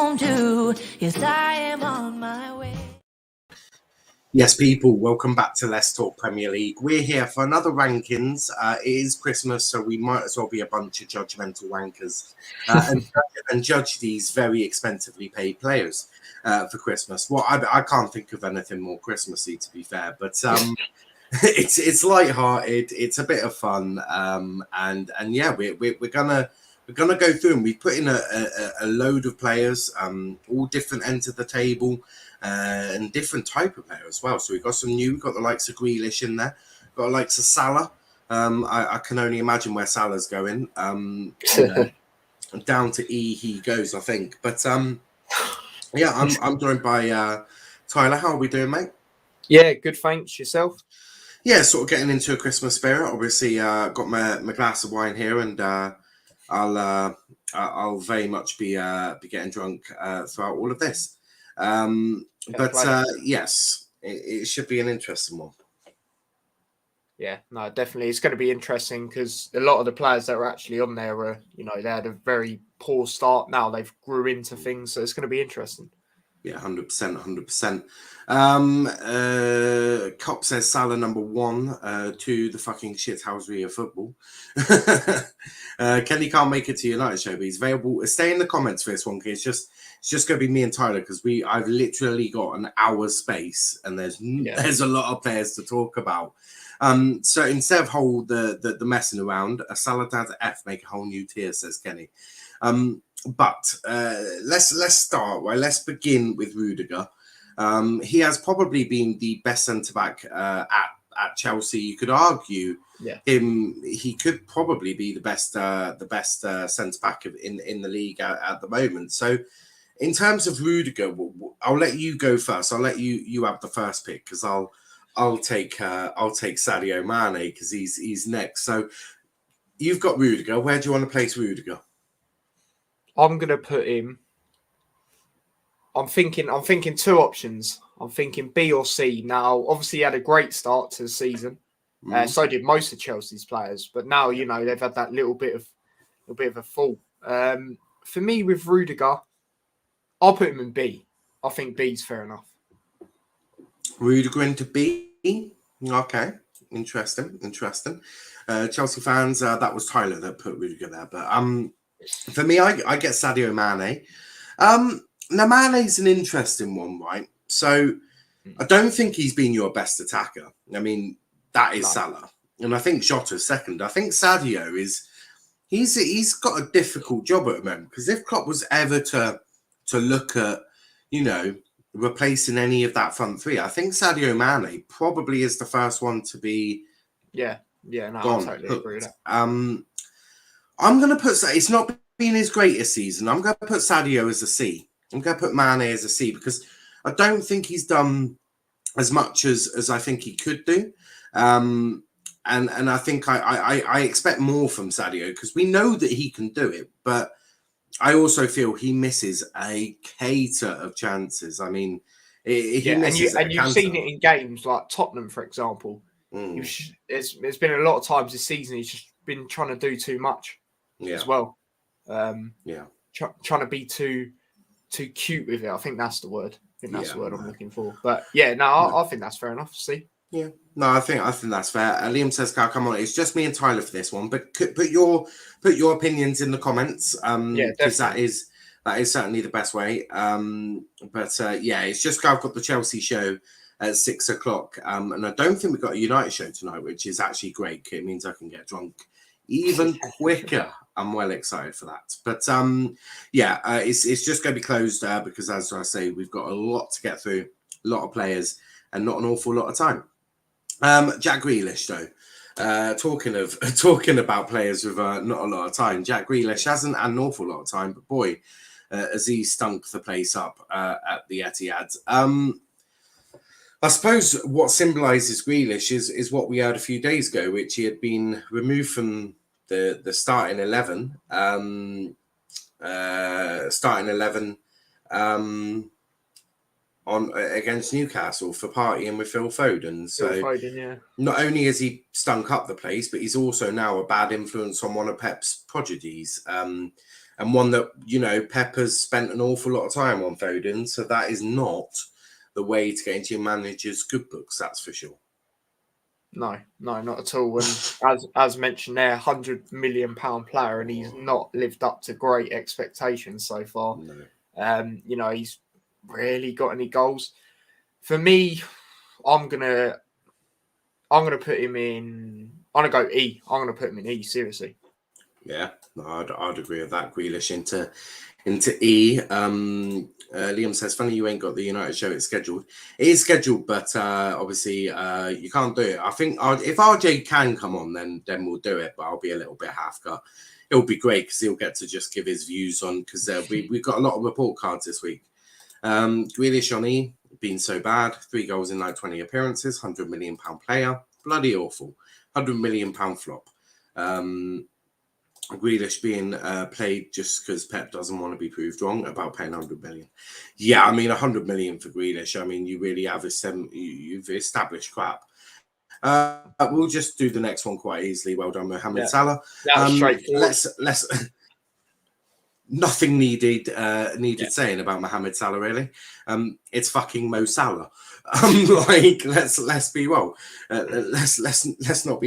home to. Yes, I am on my way. Yes, people, welcome back to Let's Talk Premier League. We're here for another rankings. It is Christmas, so we might as well be a bunch of judgmental wankers and judge these very expensively paid players for Christmas. Well, I can't think of anything more Christmassy, to be fair, but it's light-hearted. It's a bit of fun, and yeah, we're gonna go through them. We've put in a load of players, all different ends of the table. And different type of player as well. So we've got some new, we've got the likes of Grealish in there, got the likes of Salah. I can only imagine where Salah's going. Down to E he goes, I think. But yeah, I'm joined by Tyler. How are we doing, mate? Yeah, good, thanks. Yourself? Yeah, sort of getting into a Christmas spirit. Obviously, got my glass of wine here, and I'll very much be getting drunk throughout all of this. Yes, it should be an interesting one. Yeah, no, definitely. It's going to be interesting because a lot of the players that are actually on there were, they had a very poor start. Now they've grew into things, so it's going to be interesting. Yeah, 100%, 100%. Cop says Salah number 1 to the fucking shithousery of football. Kenny can't make it to United show, but he's available. Stay in the comments for this one, because it's just going to be me and Tyler, because I've literally got an hour's space, and there's a lot of players to talk about. So instead of the messing around, a Salah adds F, make a whole new tier, says Kenny. But let's start. Right, let's begin with Rudiger. He has probably been the best centre back at Chelsea. You could argue he could probably be the best centre back in the league at the moment. So, in terms of Rudiger, I'll let you go first. I'll let you have the first pick, because I'll take Sadio Mane, because he's next. So you've got Rudiger. Where do you want to place Rudiger? I'm going to put him. I'm thinking two options. I'm thinking B or C. Now, obviously, he had a great start to the season. So did most of Chelsea's players. But now, they've had that little bit of a fall. For me, with Rudiger, I'll put him in B. I think B's fair enough. Rudiger into B. Okay, interesting. Chelsea fans, that was Tyler that put Rudiger there. But for me, I get Sadio Mane. Now, Mane's an interesting one, right? So I don't think he's been your best attacker. I mean, that is Salah. And I think Jotter's second. I think Sadio he's got a difficult job at the moment, because if Klopp was ever to look at, replacing any of that front three, I think Sadio Mane probably is the first one to be gone. I totally agree with that. I'm going to put, it's not been his greatest season. I'm going to put Sadio as a C. I'm going to put Mane as a C, because I don't think he's done as much as I think he could do. And I think I expect more from Sadio, because we know that he can do it, but I also feel he misses a cater of chances. I mean, he misses and you've seen it in games like Tottenham, for example. There's been a lot of times this season he's just been trying to do too much as well. Trying to be too cute with it. I think that's the word. I think that's the word I'm looking for. But I think that's fair enough. See. Yeah, no, I think that's fair. Liam says, "Carl, come on, it's just me and Tyler for this one, but put your opinions in the comments, because that is certainly the best way. It's just I've got the Chelsea show at 6:00, and I don't think we've got a United show tonight, which is actually great. It means I can get drunk even quicker. I'm well excited for that. But it's just going to be closed because, as I say, we've got a lot to get through, a lot of players, and not an awful lot of time. Jack Grealish, though, talking about players with not a lot of time. Jack Grealish hasn't had an awful lot of time, but boy, has he stunk the place up at the Etihad. I suppose what symbolises Grealish is what we heard a few days ago, which he had been removed from the starting 11. On against Newcastle for partying with Phil Foden. So not only has he stunk up the place, but he's also now a bad influence on one of Pep's prodigies. and one that, Pep has spent an awful lot of time on Foden. So that is not the way to get into your manager's good books, that's for sure. No, not at all. And as mentioned there, £100 million player, and he's not lived up to great expectations so far. No. He's really got any goals. For me, I'm gonna put him in. I'm gonna go E. I'm gonna put him in E. Seriously. Yeah, no, I'd agree with that. Grealish into E. Liam says, funny you ain't got the United show. It's scheduled. It is scheduled, but obviously you can't do it. I think if RJ can come on, then we'll do it. But I'll be a little bit half cut. It'll be great because he'll get to just give his views on, because we've got a lot of report cards this week. Grealish on E, been so bad. 3 goals in like 20 appearances. £100 million player. Bloody awful. £100 million flop. Grealish being played just because Pep doesn't want to be proved wrong about paying 100 million. Yeah, I mean 100 million for Grealish. I mean, you really have you've established crap. We'll just do the next one quite easily. Well done, Mohamed Salah. Let's nothing needed saying about Mohamed Salah really. It's fucking Mo Salah. Let's be well. Let's not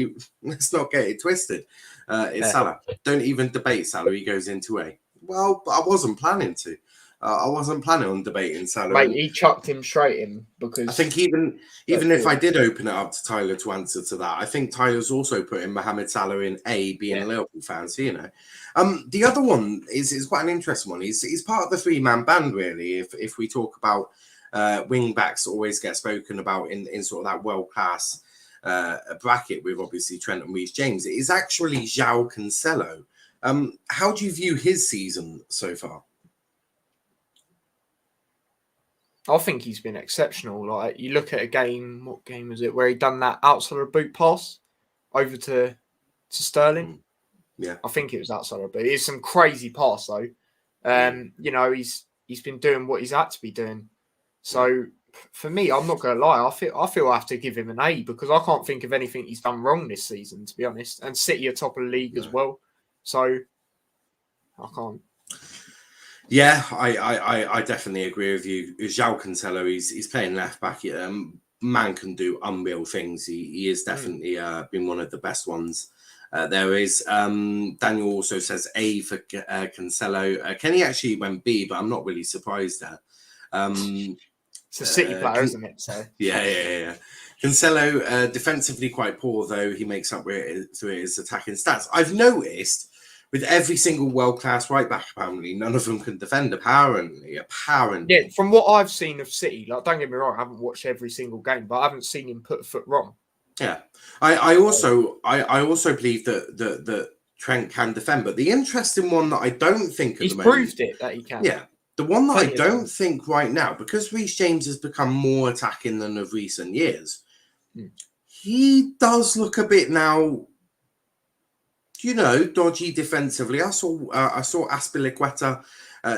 get it twisted. It's Salah. Don't even debate Salah. He goes into A. Well, I wasn't planning to. I wasn't planning on debating Salah. Mate, he chucked him straight in because I think even if I did open it up to Tyler to answer to that, I think Tyler's also putting Mohamed Salah in A, being a Liverpool fan. So the other one is quite an interesting one. He's part of the 3-man band really. If we talk about wing backs, always get spoken about in sort of that world class bracket with obviously Trent and Reece James. It is actually Joao Contello. How do you view his season so far? I think he's been exceptional. Like, you look at a game, what game was it, where he done that outside of boot pass over to Sterling? Yeah. I think it was outside of boot. It's some crazy pass though. He's been doing what he's had to be doing. So for me, I'm not gonna lie, I feel I have to give him an A, because I can't think of anything he's done wrong this season, to be honest. And City are top of the league as well. So I can't. Yeah, I definitely agree with you. Joao Contello, he's playing left back. Man can do unreal things. He is definitely been one of the best ones there is. Daniel also says A for Cancelo. Kenny actually went B, but I'm not really surprised there. It's a City player, isn't it? So yeah. Cancelo defensively quite poor, though. He makes up through his attacking stats. I've noticed with every single world-class right-back, apparently, none of them can defend, apparently. Yeah, from what I've seen of City, like, don't get me wrong, I haven't watched every single game, but I haven't seen him put a foot wrong. Yeah. I also believe that Trent can defend, but the interesting one that I don't think he's proved it that he can. Yeah. The one that I don't think right now, because Reece James has become more attacking than of recent years, he does look a bit now, dodgy defensively. I saw Azpilicueta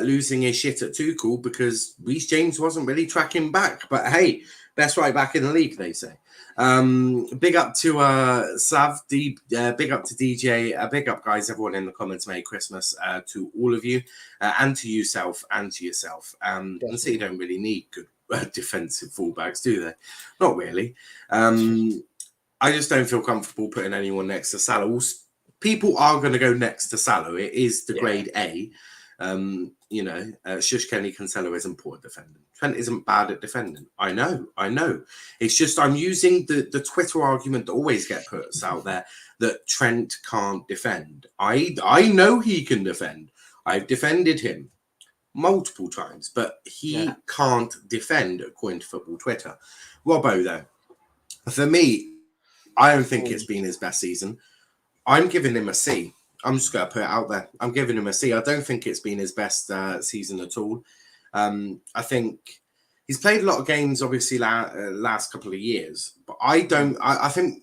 losing his shit at Tuchel because Reece James wasn't really tracking back. But hey, best right back in the league, they say. Big up to Sav, big up to DJ, big up guys, everyone in the comments. Merry Christmas to all of you, and to yourself. And so you don't really need good defensive fullbacks, do they? Not really. I just don't feel comfortable putting anyone next to Salah. People are going to go next to Salah. It is the grade A. Shush Kenny Cancelo isn't poor at defending. Trent isn't bad at defending. I know. It's just I'm using the Twitter argument that always get put out there that Trent can't defend. I know he can defend. I've defended him multiple times, but he can't defend according to Football Twitter. Robbo, though, for me, I don't think it's been his best season. I'm giving him a C. I'm just going to put it out there. I'm giving him a C. I don't think it's been his best season at all. I think he's played a lot of games, obviously, last couple of years. But I think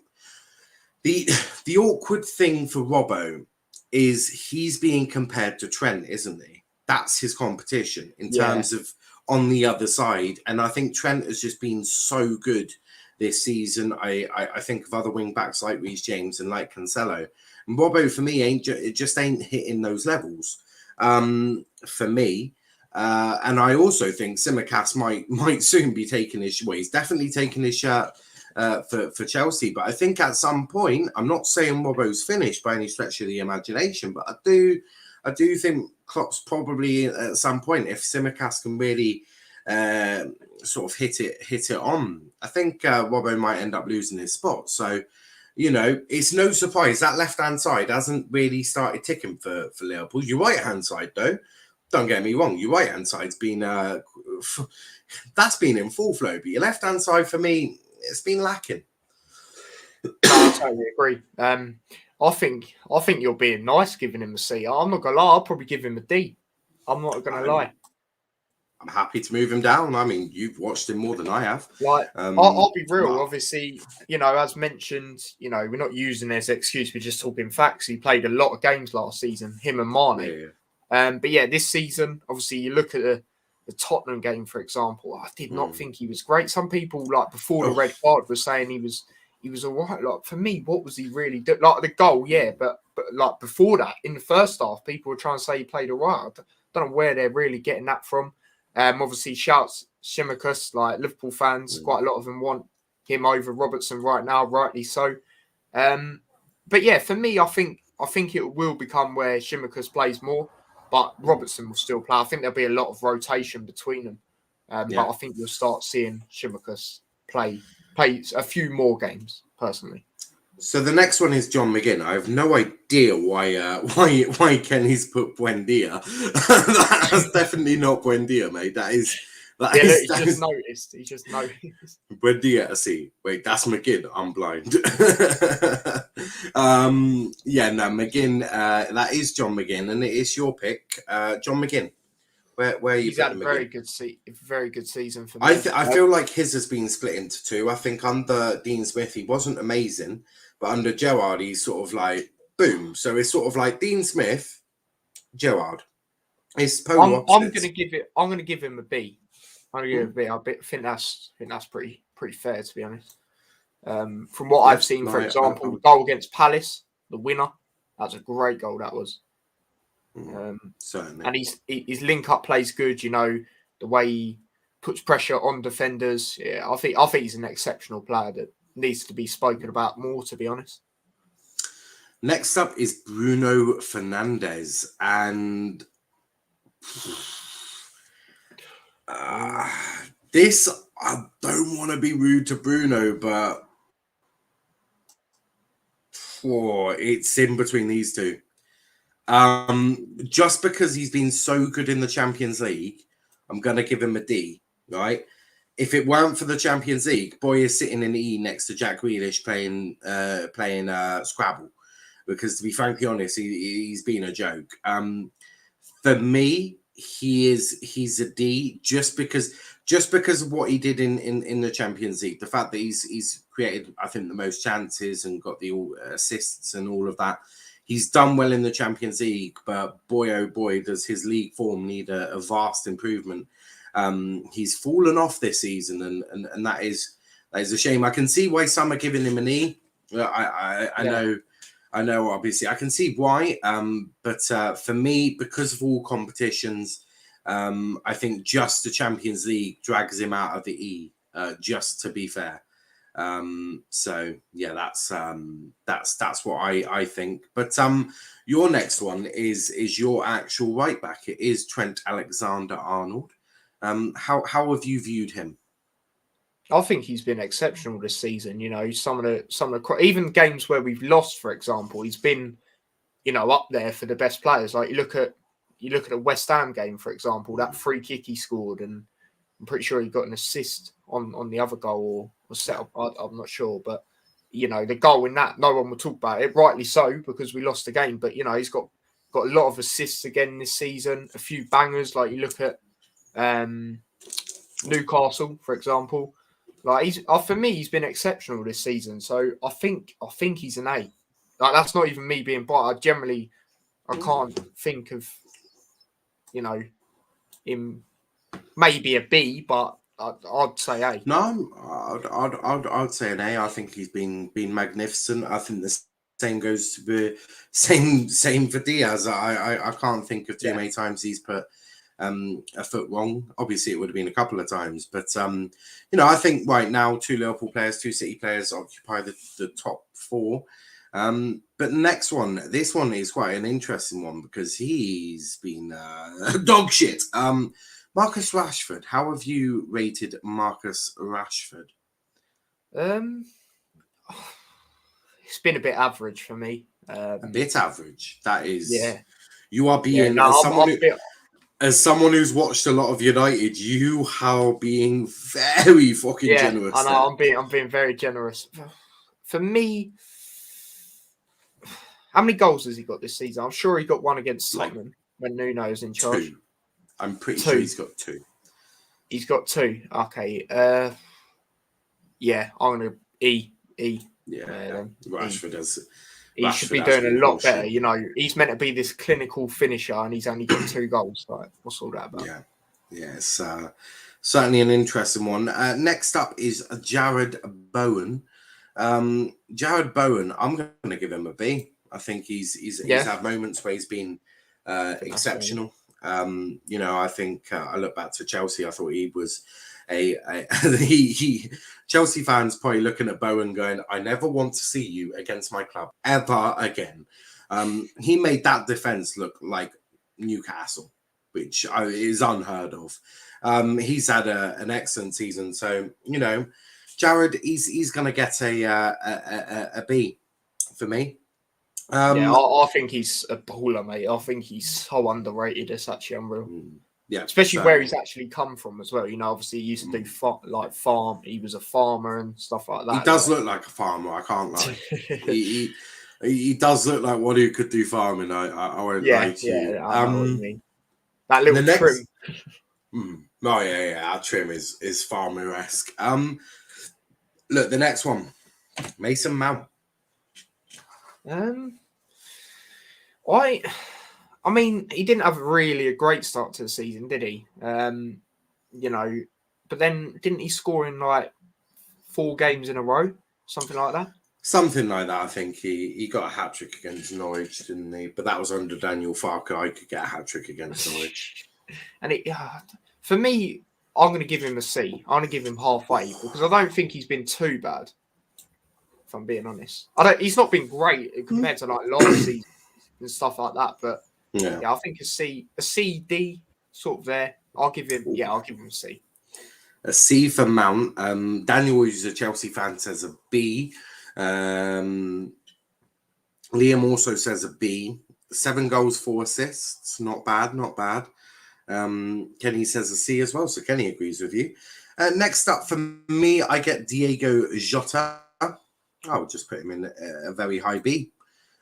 the awkward thing for Robbo is he's being compared to Trent, isn't he? That's his competition in terms of on the other side. And I think Trent has just been so good this season. I think of other wing backs like Reece James and like Cancelo. And Robbo, for me, just ain't hitting those levels. for me. And I also think Tsimikas might soon be taking his. Well, he's definitely taking his shirt for Chelsea. But I think at some point, I'm not saying Robbo's finished by any stretch of the imagination, but I do think Klopp's probably at some point, if Tsimikas can really sort of hit it on, I think Robbo might end up losing his spot. So, it's no surprise that left-hand side hasn't really started ticking for Liverpool. Your right-hand side, though, don't get me wrong, your right-hand side's been that's been in full flow, but your left-hand side, for me, it's been lacking. I totally agree. I think you're being nice giving him a C. I'm not going to lie, I'll probably give him a D. I'm not going to lie. I'm happy to move him down. I mean, you've watched him more than I have. I'll be real. Obviously, as mentioned, we're not using this excuse. We're just talking facts. He played a lot of games last season, him and Mane. Yeah. But yeah, this season, obviously, you look at the Tottenham game, for example. I did not think he was great. Some people, before the red card, were saying he was all right. For me, what was he really doing? The goal, yeah, but before that, in the first half, people were trying to say he played all right. I don't know where they're really getting that from. Obviously, shouts Tsimikas, Liverpool fans, quite a lot of them want him over Robertson right now, rightly so. But yeah, for me, I think it will become where Tsimikas plays more, but Robertson will still play. I think there'll be a lot of rotation between them. But I think you'll start seeing Tsimikas play a few more games, personally. So the next one is John McGinn. I have no idea why Kenny's put Buendia. That's definitely not Buendia, mate. He just noticed. Buendia, I see. Wait, that's McGinn. I'm blind. McGinn. That is John McGinn, and it is your pick, John McGinn. Where are you? He's had a very good season for me. I feel like his has been split into two. I think under Dean Smith, he wasn't amazing, but under Gerrard, he's sort of boom. So it's sort of Dean Smith, Gerrard. It's polar opposites. I'm gonna give him a B. I'm gonna give him a B. I think that's pretty fair, to be honest. From what I've seen, for example, the goal against Palace, the winner, that's a great goal. That was. Certainly. And his link up plays good. The way he puts pressure on defenders. Yeah, I think he's an exceptional player that needs to be spoken about more, to be honest. Next up is Bruno Fernandez, and this, I don't want to be rude to Bruno, but it's in between these two. Just because he's been so good in the Champions League, I'm going to give him a D, right? If it weren't for the Champions League, Boy is sitting in E next to Jack Grealish playing Scrabble, because to be frankly honest, he's been a joke. For me, he's a D just because of what he did in the Champions League. The fact that he's created, I think, the most chances and got the assists and all of that. He's done well in the Champions League, but boy, oh boy, does his league form need a vast improvement. He's fallen off this season, and that is a shame. I can see why some are giving him an E. I know, obviously, I can see why. But for me, because of all competitions, I think just the Champions League drags him out of the E, just to be fair. So yeah, that's what I think. But your next one is your actual right back. It is Trent Alexander-Arnold. How have you viewed him? I think he's been exceptional this season. Some of the even games where we've lost, for example, he's been up there for the best players. Like you look at a West Ham game, for example, that free kick he scored, and I'm pretty sure he got an assist on the other goal or set up. I'm not sure, but the goal in that, no one will talk about it. Rightly so, because we lost the game. But he's got a lot of assists again this season. A few bangers, like you look at Newcastle, for example. For me, he's been exceptional this season. So I think he's an A. That's not even me being biased. I can't think of him. Maybe a B, but I'd say A. No, I'd say an A. I think he's been magnificent. I think the same goes to the same for Diaz. I can't think of too many times he's put a foot wrong. Obviously, it would have been a couple of times, but I think right now 2 Liverpool players, 2 City players occupy the top 4. But next one, this one is quite an interesting one because he's been dog shit. Marcus Rashford. How have you rated Marcus Rashford? It's been a bit average for me. A bit average. That is. Yeah. You are being as someone who's watched a lot of United. You are being very fucking generous. I know. I'm being very generous. For me, how many goals has he got this season? I'm sure he got one against Tottenham when Nuno's in charge. 2. I'm pretty sure he's got 2. He's got 2. Okay. Yeah, I'm gonna E. Yeah. Rashford has. He should be doing a lot better. He's meant to be this clinical finisher, and he's only got 2 goals. Like, what's all that about? Yeah. It's certainly an interesting one. Next up is Jared Bowen. Jared Bowen, I'm going to give him a B. I think he's had moments where he's been exceptional. I think I look back to Chelsea. I thought he was Chelsea fans probably looking at Bowen going, I never want to see you against my club ever again. He made that defense look like Newcastle, which is unheard of. He's had an excellent season. So, Jared, he's going to get a B for me. I think he's a baller, mate. I think he's so underrated. It's actually unreal. Yeah, especially where he's actually come from as well. Obviously he used to do farm. He was a farmer and stuff like that. He does look like a farmer. I can't lie. he does look like one who could do farming. I won't lie to you. I know what you mean. That little trim. Oh yeah. Our trim is farmer-esque. Look, the next one, Mason Mount. I mean, he didn't have really a great start to the season, did he? But then didn't he score in like 4 games in a row? Something like that? Something like that. I think he got a hat-trick against Norwich, didn't he? But that was under Daniel Farke. He could get a hat-trick against Norwich. And for me, I'm going to give him a C. I'm going to give him halfway because I don't think he's been too bad, if I'm being honest. He's not been great compared to like last season and stuff like that, but I think a C, D sort of there. I'll give him a C. A C for Mount. Daniel, who's a Chelsea fan, says a B. Liam also says a B. 7 goals, 4 assists. Not bad. Kenny says a C as well, so Kenny agrees with you. Next up for me, I get Diego Jotter. I'll just put him in a very high B.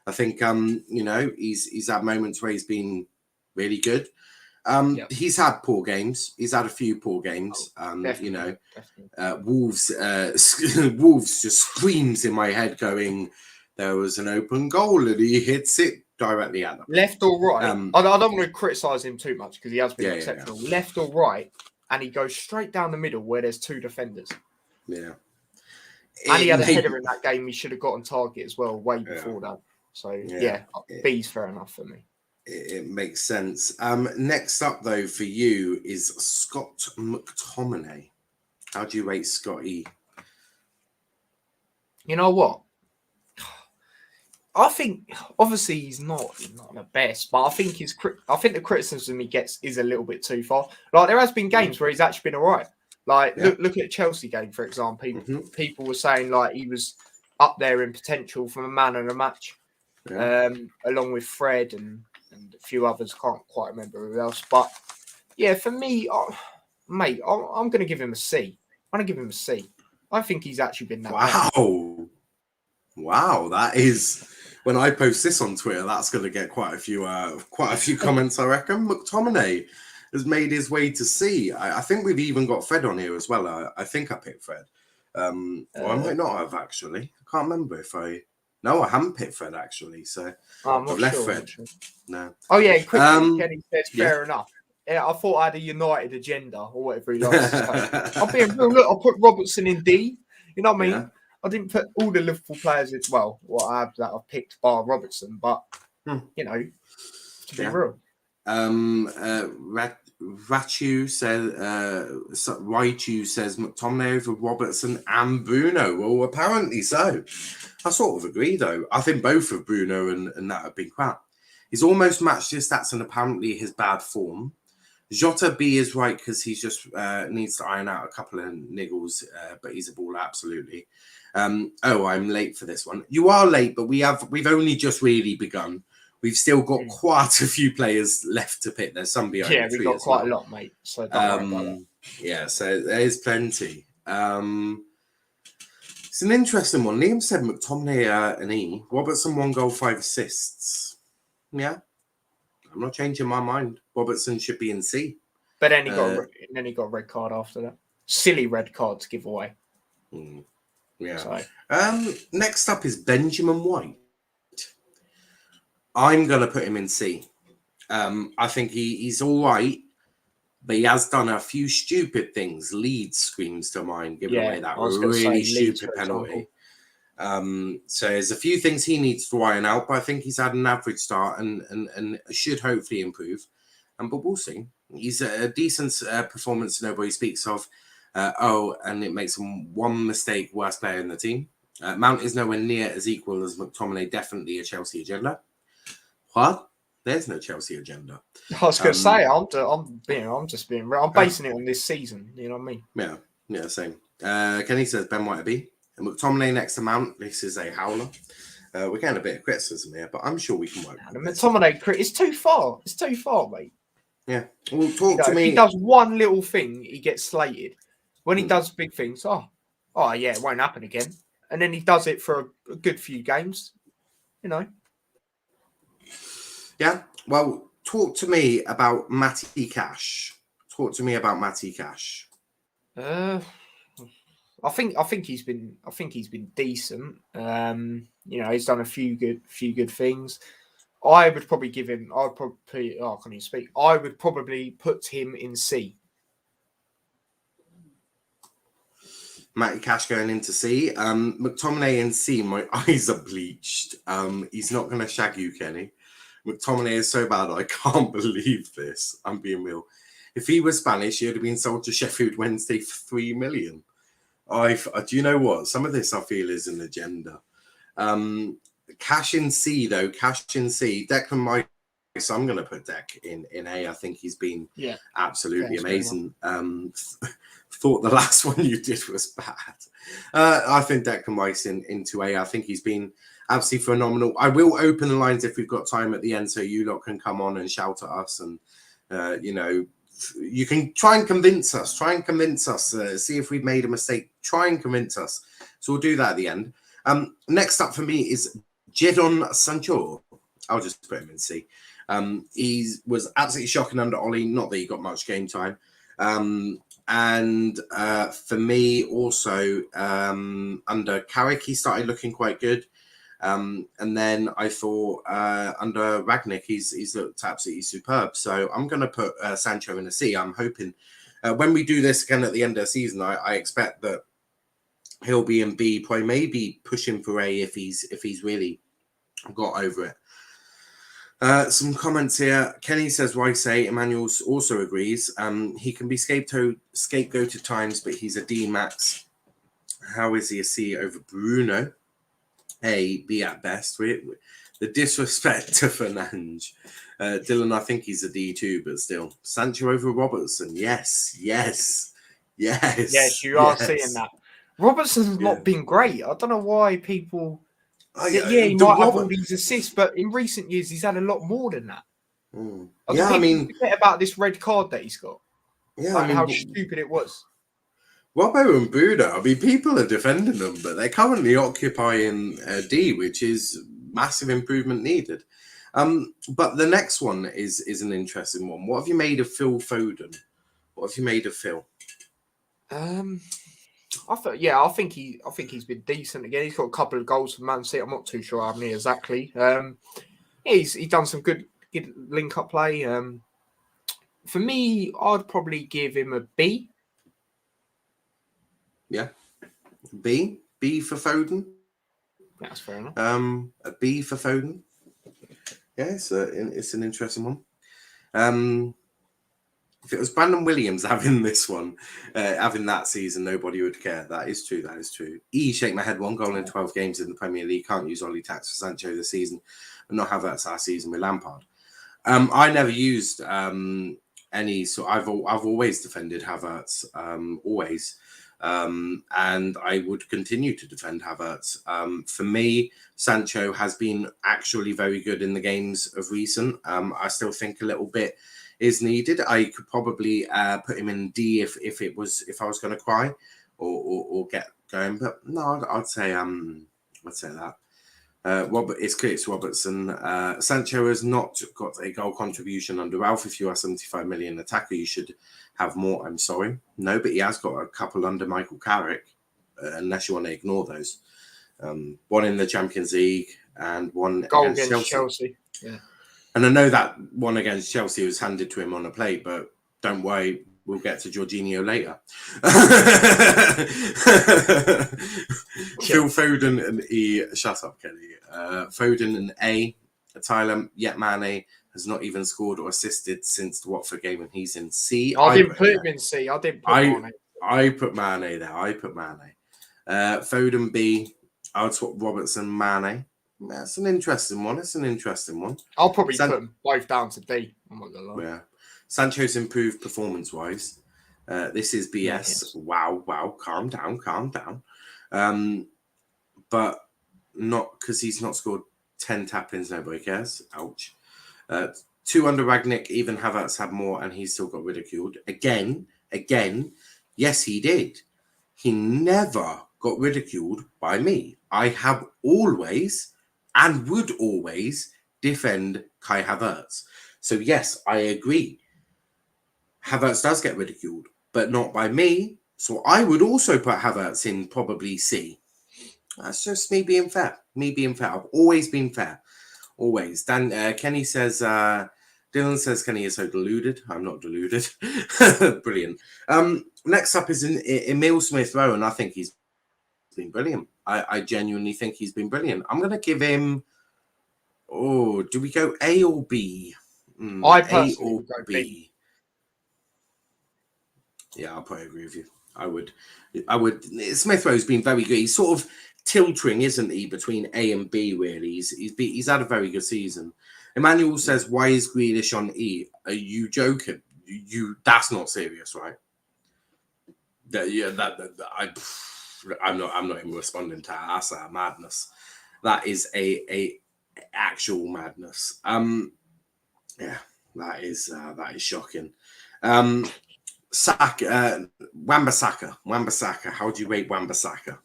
I think, he's had moments where he's been really good. He's had poor games. He's had a few poor games. Definitely. Wolves just screams in my head going, there was an open goal and he hits it directly at them. Left or right? I don't want to criticise him too much because he has been exceptional. Yeah. Left or right, and he goes straight down the middle where there's 2 defenders. Yeah. And he had a header in that game. He should have got on target as well way before that. So, B's fair enough for me. It makes sense. Next up, though, for you is Scott McTominay. How do you rate Scotty? You know what? I think, obviously, he's not the best, but I think the criticism he gets is a little bit too far. Like, there has been games where he's actually been all right. Like, look at Chelsea game, for example. People were saying, like, he was up there in potential from a man of the match. Along with Fred and a few others, can't quite remember who else. But yeah, for me, mate, I'm going to give him a C. I'm going to give him a C. I think he's actually been that bad. Wow, that is. When I post this on Twitter, that's going to get quite a few comments. I reckon McTominay has made his way to C. I think we've even got Fred on here as well. I think I picked Fred. Or I might not have actually. I can't remember if I. No, I haven't picked Fred actually, so I've left Fred. Sure. No. Oh yeah, quickly, Kenny says fair enough. Yeah, I thought I had a United agenda or whatever he likes to say. I'll be real. Look, I'll put Robertson in D. You know what I mean? I didn't put all the Liverpool players in. Well, what I have that I've picked bar Robertson, but you know, to be real. Raichu says McTominay over Robertson and Bruno. Well, apparently so. I sort of agree, though. I think both of Bruno and that have been crap. He's almost matched his stats and apparently his bad form. Jotter B is right because he just needs to iron out a couple of niggles, but he's a baller, absolutely. I'm late for this one. You are late, but we've only just really begun. We've still got quite a few players left to pick. There's some behind. Yeah, we've got quite a lot, mate. So don't worry about that. Yeah, so there's plenty. It's an interesting one. Liam said McTominay an E. Robertson 1 goal, 5 assists. Yeah, I'm not changing my mind. Robertson should be in C. But then he got a red card after that. Silly red card to give away. Yeah. So. Next up is Benjamin White. I'm going to put him in C. I think he's all right, but he has done a few stupid things. Leeds screams to mind, giving away that really stupid penalty. So there's a few things he needs to iron out, but I think he's had an average start and should hopefully improve. But we'll see. He's a decent performance nobody speaks of. And it makes him one mistake, worst player in the team. Mount is nowhere near as equal as McTominay, definitely a Chelsea agenda. What? There's no Chelsea agenda. I was going to say, I'm just being real. I'm basing it on this season. You know what I mean? Yeah, same. Kenny says Ben White a B. And McTominay next to Mount. This is a howler. We're getting a bit of criticism here, but I'm sure we can work. McTominay, it's too far. It's too far, mate. Yeah. Well, talk to me. If he does one little thing, he gets slated. When he does big things, oh yeah, it won't happen again. And then he does it for a good few games, you know. Yeah. Well, talk to me about Matty Cash. I think he's been decent. You know, he's done a few good things. I would probably give him. I can't even speak. I would probably put him in C. Matty Cash going into C. McTominay in C. My eyes are bleached. He's not going to shag you, Kenny. McTominay is so bad. I can't believe this. I'm being real. If he was Spanish, he would have been sold to Sheffield Wednesday for 3 million. Do you know what? Some of this I feel is an agenda. Cash in C, though. Declan Rice, I'm going to put Dec in A. I think he's been absolutely amazing. Thought the last one you did was bad. I think Declan Rice into A. I think he's been absolutely phenomenal. I will open the lines if we've got time at the end so you lot can come on and shout at us and, you can try and convince us. See if we've made a mistake. Try and convince us. So we'll do that at the end. Next up for me is Jadon Sancho. I'll just put him in C. He was absolutely shocking under Ollie. Not that he got much game time. And for me also, under Carrick, he started looking quite good. And then I thought under Ragnick, he's looked absolutely superb. So I'm going to put Sancho in a C. I'm hoping when we do this again at the end of the season, I expect that he'll be in B, probably maybe pushing for A if he's really got over it. Some comments here. Kenny says Rice A. Emmanuel also agrees. He can be scapegoat at times, but he's a D max. How is he a C over Bruno? A, B at best. The disrespect to Fernandes. Dylan, I think he's a D too, but still. Sancho over Robertson. Yes, you are seeing that. Robertson's not been great. I don't know why people... he might have all these assists, but in recent years, he's had a lot more than that. Forget about this red card that he's got. How stupid it was. Robbo and Buda, people are defending them, but they're currently occupying D, which is massive improvement needed. But the next one is an interesting one. What have you made of Phil Foden? What have you made of Phil? I think he's been decent again. He's got a couple of goals for Man City. I'm not too sure how many exactly. He's done some good link-up play. For me, I'd probably give him a B. Yeah. B? B for Foden. That's fair enough. A B for Foden. Yeah, it's an interesting one. If it was Brandon Williams having this one, having that season, nobody would care. That is true. That is true. Shake my head. 1 goal in 12 games in the Premier League. Can't use Ollie Tax for Sancho this season, and not have that last season with Lampard. I never used any. So I've always defended Havertz. Always. And I would continue to defend Havertz. For me, Sancho has been actually very good in the games of recent. I still think a little bit is needed. I could probably put him in D if I was going to cry or get going. But no, I'd say that. It's Robertson. Sancho has not got a goal contribution under Ralph. If you are 75 million attacker, you should have more. I'm sorry. No, but he has got a couple under Michael Carrick, unless you want to ignore those. One in the Champions League and one against Chelsea. Yeah. And I know that one against Chelsea was handed to him on a plate, but don't worry, we'll get to Jorginho later. Phil Foden and E. Shut up, Kelly. Foden and A. Tyler, yet Mane has not even scored or assisted since the Watford game, and he's in C. I didn't put him in C. I didn't put Mane. I put Mane there. Foden B. I would swap Robertson, Mane. That's an interesting one. I'll probably put them both down to D. I'm not gonna lie. Yeah. Sancho's improved performance-wise. This is BS. Yes. Wow. Calm down. But not because he's not scored 10 tap-ins, nobody cares. Ouch. 2 under Ragnick, even Havertz had more, and he still got ridiculed. Again, yes, he did. He never got ridiculed by me. I have always and would always defend Kai Havertz. So yes, I agree. Havertz does get ridiculed, but not by me. So I would also put Havertz in probably C. That's just me being fair. I've always been fair. Always. Kenny says, Dylan says Kenny is so deluded. I'm not deluded. Brilliant. Next up is Emile Smith-Rowe, and I think he's been brilliant. I genuinely think he's been brilliant. I'm going to give him... Oh, do we go A or B? I personally would go B. Yeah, I'll probably agree with you. I would. Smith-Rowe's been very good. He's sort of tilting, isn't he, between A and B, really. He's had a very good season. Emmanuel says, why is Grealish on E? Are you joking? That's not serious, right? I'm not even responding to that. That's a madness. That is a actual madness. Yeah, that is shocking. Wan-Bissaka. How do you rate Wan-Bissaka?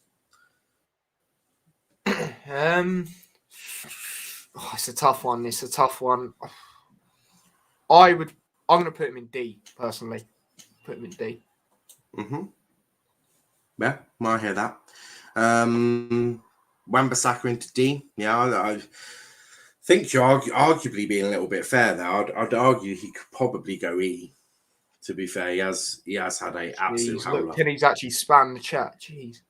It's a tough one. I'm going to put him in D, personally. Put him in D. Mm-hmm. Yeah, I hear that. Wan-Bissaka into D. Yeah, I think you're arguably being a little bit fair there. I'd argue he could probably go E. To be fair, he has had a absolute howler. Look, Kenny's actually spammed the chat. Jeez.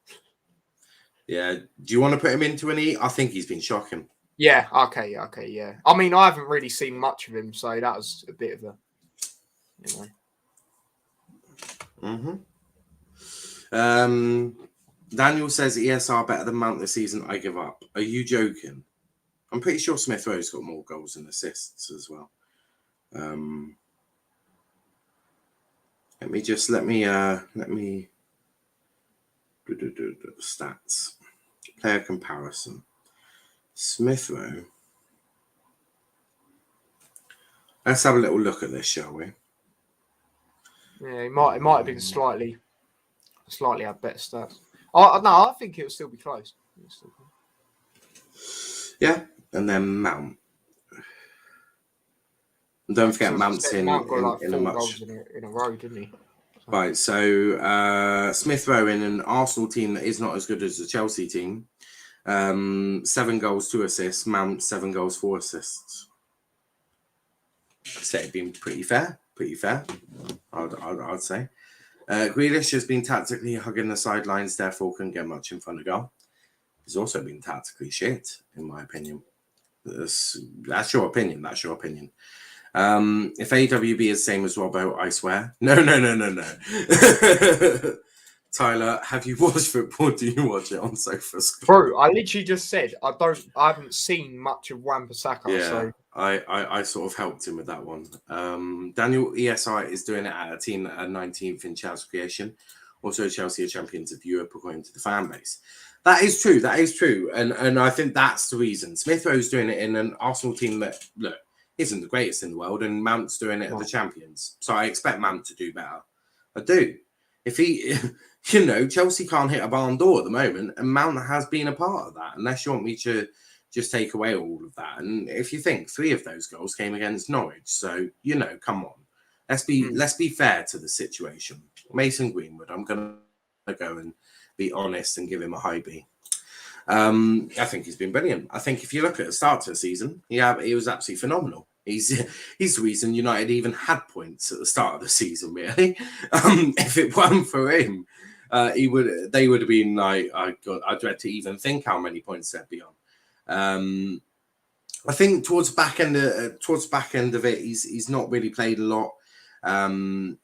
Yeah. Do you want to put him into an E? I think he's been shocking. Yeah. Okay. Yeah. I mean, I haven't really seen much of him, so that was a bit of a, Daniel says ESR better than Mount this season. I give up. Are you joking? I'm pretty sure Smith-Rowe's got more goals and assists as well. Let me do stats. Player comparison. Smith-Rowe. Let's have a little look at this, shall we? Yeah, it might have been slightly had better stats. I think it'll still be close. Yeah, and then Mount. And don't forget Mount's in a much in a row, didn't he? Right, so Smith-Rowe in an Arsenal team that is not as good as the Chelsea team. 7 goals, 2 assists. Mount 7 goals, 4 assists. I'd say it'd been pretty fair. I'd say. Grealish has been tactically hugging the sidelines, therefore couldn't get much in front of goal. He's also been tactically shit, in my opinion. That's your opinion. That's your opinion. If AWB is the same as Robbo, I swear. No. Tyler, have you watched football? Do you watch it on SofaScore? Bro, I literally just said I haven't seen much of Wan-Bissaka. Yeah, so I sort of helped him with that one. Daniel ESI is doing it at a team at 19th in Chelsea creation. Also, Chelsea are champions of Europe according to the fan base. That is true. That is true. And I think that's the reason. Smith Rowe's doing it in an Arsenal team that, look, isn't the greatest in the world, and Mount's doing it at the champions. So I expect Mount to do better. I do. If he, Chelsea can't hit a barn door at the moment, and Mount has been a part of that, unless you want me to just take away all of that. And if you think 3 of those goals came against Norwich, so, come on. Let's be fair to the situation. Mason Greenwood, I'm going to go and be honest and give him a high B. I think he's been brilliant. I think if you look at the start to the season, he was absolutely phenomenal. He's the reason United even had points at the start of the season, really. If it weren't for him, they would have been like, I dread to even think how many points they'd be on. I think towards back end of it, he's not really played a lot. But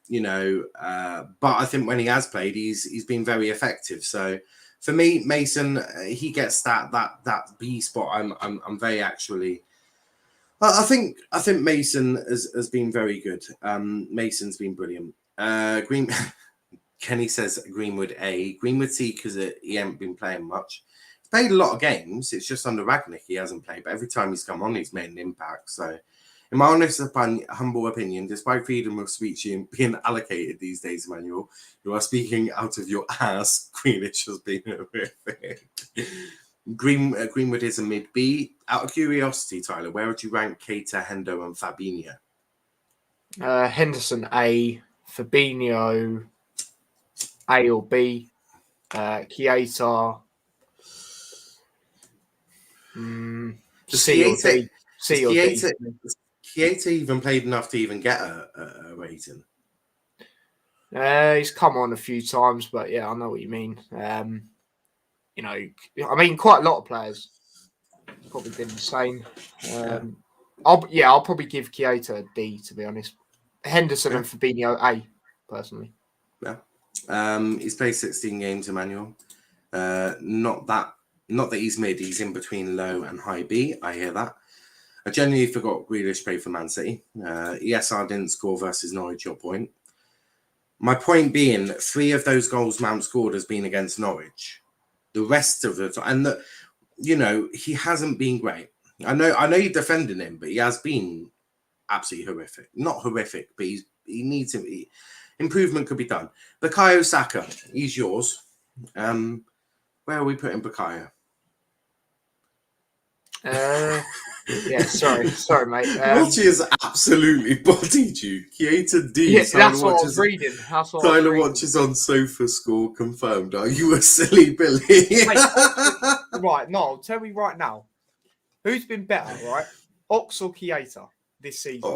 I think when he has played, he's been very effective. So for me, Mason, he gets that B spot. I'm very actually. I think Mason has been very good. Mason's been brilliant. Kenny says Greenwood A. Greenwood C because he hasn't been playing much. He's played a lot of games. It's just under Ragnick he hasn't played. But every time he's come on, he's made an impact. So, in my honest, humble opinion, despite freedom of speech being allocated these days, Emmanuel, you are speaking out of your ass. Greenish has been horrific. Greenwood is a mid B. Out of curiosity, Tyler, where would you rank Keita, Hendo, and Fabinho? Henderson A, Fabinho A or B, Keita C or D. C or D. Keita even played enough to even get a rating. He's come on a few times, but yeah, I know what you mean. Quite a lot of players probably been the same. I'll probably give Keita a D, to be honest. Henderson and Fabinho A, personally. Yeah. He's played 16 games, Emmanuel. Not that he's mid, he's in between low and high B. I hear that. I genuinely forgot Grealish played for Man City. ESR didn't score versus Norwich, your point. My point being, 3 of those goals Mount scored has been against Norwich. The rest of the time, and he hasn't been great. I know you're defending him, but he has been absolutely horrific. Not horrific, but he needs him. Improvement could be done. Bukayo Saka, he's yours. Where are we putting Bukayo? Yeah, sorry, mate. Watchy has absolutely bodied you. Keita D. Yeah, that's what I was reading. Tyler watches on SofaScore confirmed. Are you a silly Billy? Right, no, tell me right now. Who's been better, right? Ox or Keita this season?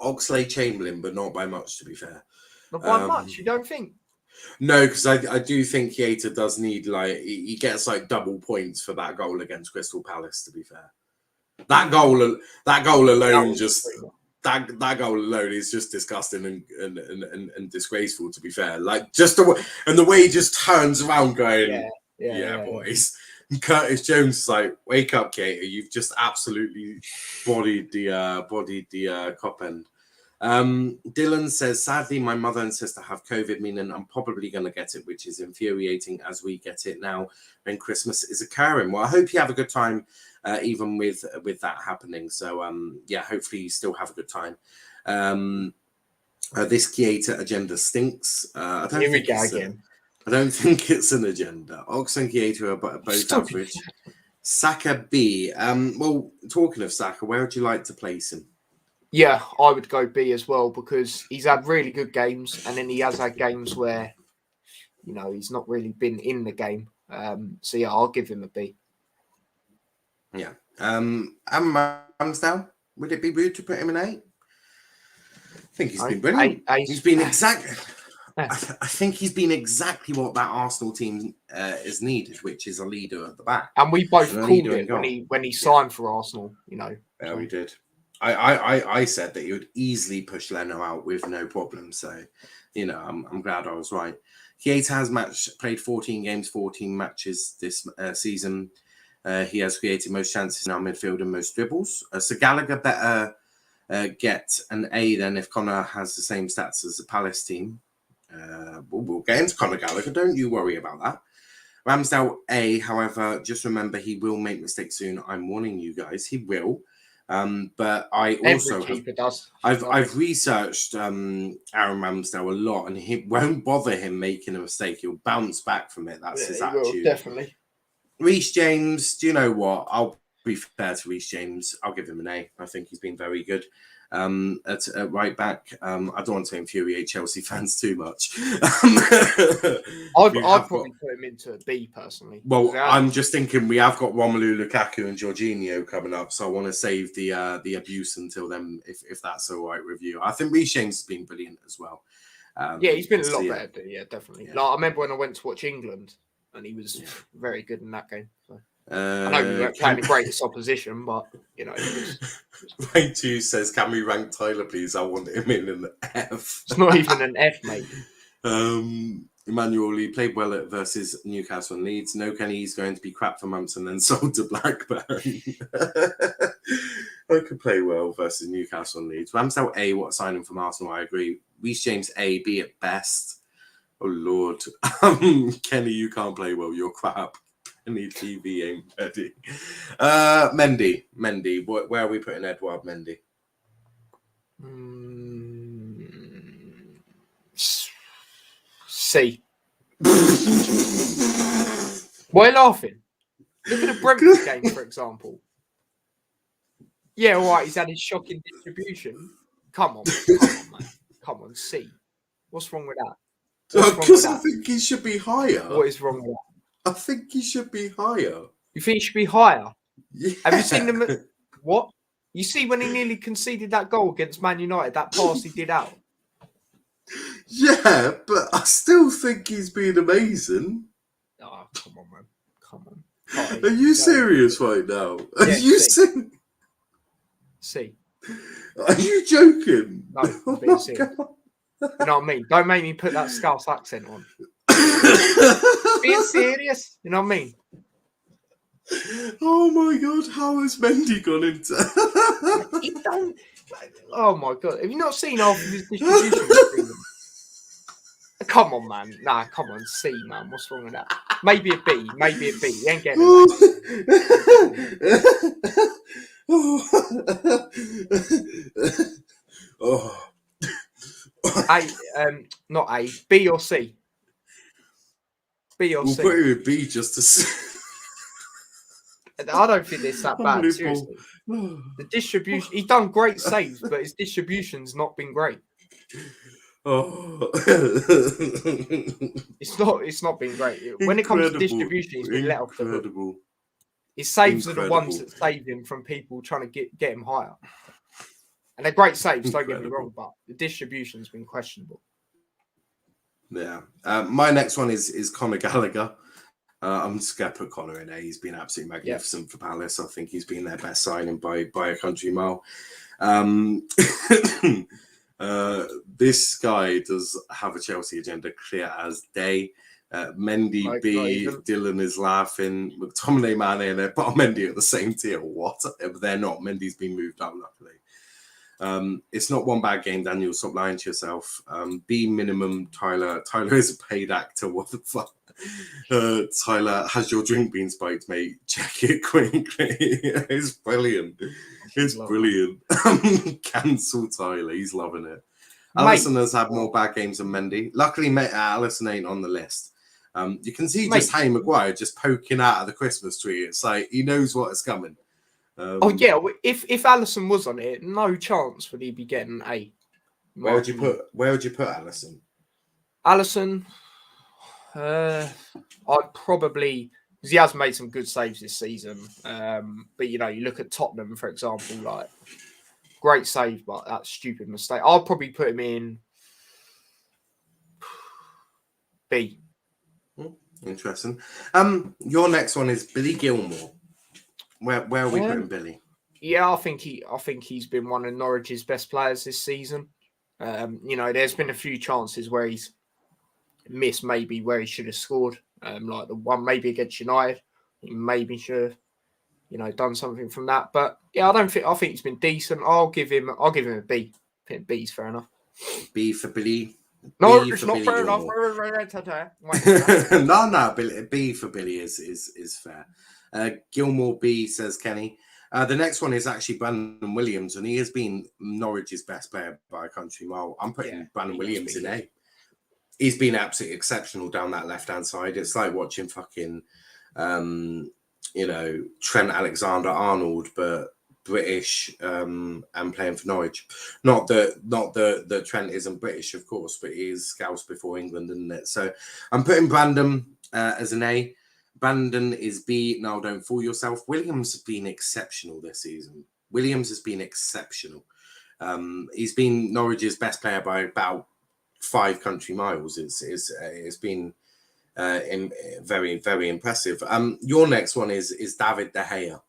Oxlade-Chamberlain, but not by much, to be fair. Not by much, you don't think? No, because I do think Keita does need, he gets double points for that goal against Crystal Palace, to be fair. That goal alone that goal alone is just disgusting and disgraceful, to be fair. The way he just turns around going, yeah, boys. And Curtis Jones is like, wake up, Keita. You've just absolutely bodied the cop end. Dylan says, sadly, my mother and sister have COVID, meaning I'm probably going to get it, which is infuriating as we get it now when Christmas is occurring. Well, I hope you have a good time, even with that happening. So, hopefully you still have a good time. This Keita agenda stinks. Here we go again. I don't think it's an agenda. Ox and Keita are both average. Saka B. Well, talking of Saka, where would you like to place him? Yeah, I would go B as well because he's had really good games and then he has had games where, he's not really been in the game. I'll give him a B. Yeah. And Ramsdale, would it be rude to put him in A? I think he's been brilliant. He's been exactly... I think he's been exactly what that Arsenal team is needed, which is a leader at the back. And we both called it when he signed for Arsenal, Yeah, we did. I said that he would easily push Leno out with no problem. So, I'm glad I was right. Keita has played 14 games, 14 matches this season. He has created most chances in our midfield and most dribbles. So Gallagher better get an A then if Conor has the same stats as the Palace team. We'll get into Conor Gallagher. Don't you worry about that. Ramsdale A, however, just remember he will make mistakes soon. I'm warning you guys, he will. But I also I've researched Aaron Ramsdale a lot, and it won't bother him making a mistake. He'll bounce back from it. That's his attitude. Definitely. Reece James, do you know what? I'll be fair to Reece James. I'll give him an A. I think he's been very good. At right back, I don't want to infuriate Chelsea fans too much. I'd probably put him into a B personally. Well, I'm just thinking we have got Romelu Lukaku and Jorginho coming up, so I want to save the abuse until then, if that's all right with you. I think Reece James has been brilliant as well. He's been a lot better. Yeah, definitely. Yeah. Like, I remember when I went to watch England, and he was very good in that game. So. I know we weren't playing the greatest opposition, but it was. Ray 2 says, "Can we rank Tyler, please? I want him in an F." It's not even an F, mate. Emmanuel Lee played well versus Newcastle and Leeds. No, Kenny, he's going to be crap for months and then sold to Blackburn. I could play well versus Newcastle and Leeds. Ramsdale A, what a signing from Arsenal? I agree. Reece James A, B at best. Oh Lord, Kenny, you can't play well. You're crap. Any TV ain't ready. Mendy. Where are we putting Edouard Mendy? C. Why are you laughing? Look at the Brentford game, for example. Yeah, all right, he's had his shocking distribution. Come on, man. Come on, C. What's wrong with that? Because I think he should be higher. What is wrong with that? I think he should be higher. You think he should be higher? Yeah. Have you seen them? What? You see when he nearly conceded that goal against Man United, that pass he did out? Yeah, but I still think he's been amazing. Oh, come on, man. Come on. Are you serious right now? Are you serious? See. Are you joking? No, I'm being serious. You know what I mean? Don't make me put that Scouse accent on. Being serious, you know what I mean? Oh my god, how has Mendy gone into? He don't. Oh my god, have you not seen half of his distribution? Come on, man. Nah, come on, C, man. What's wrong with that? Maybe a B. He ain't getting not A, B or C. We'll put it with B just to see. I don't think it's that bad, seriously. The distribution, he's done great saves, but his distribution's not been great. Oh. It's not been great. When it comes to distribution, he's been let off the hook. His saves are the ones that save him from people trying to get him higher. And they're great saves, don't get me wrong, but the distribution's been questionable. Yeah. My next one is Conor Gallagher. I'm just going to put Conor in A. He's been absolutely magnificent for Palace. I think he's been their best signing by a country mile. This guy does have a Chelsea agenda clear as day. Mendy B, Dylan is laughing. McTominay, Mane, and they're Mendy at the same tier. What? They're not. Mendy's been moved up, luckily. It's not one bad game, Daniel. Stop lying to yourself. B minimum, Tyler. Tyler is a paid actor. What the fuck? Tyler, has your drink been spiked, mate? Check it quickly. It's brilliant. It's brilliant. Cancel Tyler. He's loving it. Alisson has had more bad games than Mendy. Luckily, Alisson ain't on the list. You can see just Harry Maguire just poking out of the Christmas tree. It's like he knows what is coming. If Alisson was on it, no chance would he be getting A. Where would you put Alisson? Alisson, I'd probably, because he has made some good saves this season. But you look at Tottenham, for example, like great save, but that stupid mistake. I'll probably put him in B. Interesting. Your next one is Billy Gilmore. Where are we putting Billy? Yeah, I think he's been one of Norwich's best players this season. There's been a few chances where he's missed, maybe where he should have scored. Like the one maybe against United, he maybe should have, done something from that. But yeah, I think he's been decent. I'll give him a B. I think B's fair enough. B for Billy. No, B it's for not Billy fair enough. No, B for Billy is fair. Gilmore B, says Kenny. The next one is actually Brandon Williams, and he has been Norwich's best player by a country mile. I'm putting Brandon Williams in A. He's been absolutely exceptional down that left-hand side. It's like watching fucking, Trent Alexander-Arnold, but British and playing for Norwich. Not that Trent isn't British, of course, but he is Scouse before England, isn't it? So I'm putting Brandon as an A. Brandon is B. Now, don't fool yourself. Williams has been exceptional this season. Williams has been exceptional. He's been Norwich's best player by about 5 country miles. It's been very, very impressive. Your next one is David De Gea.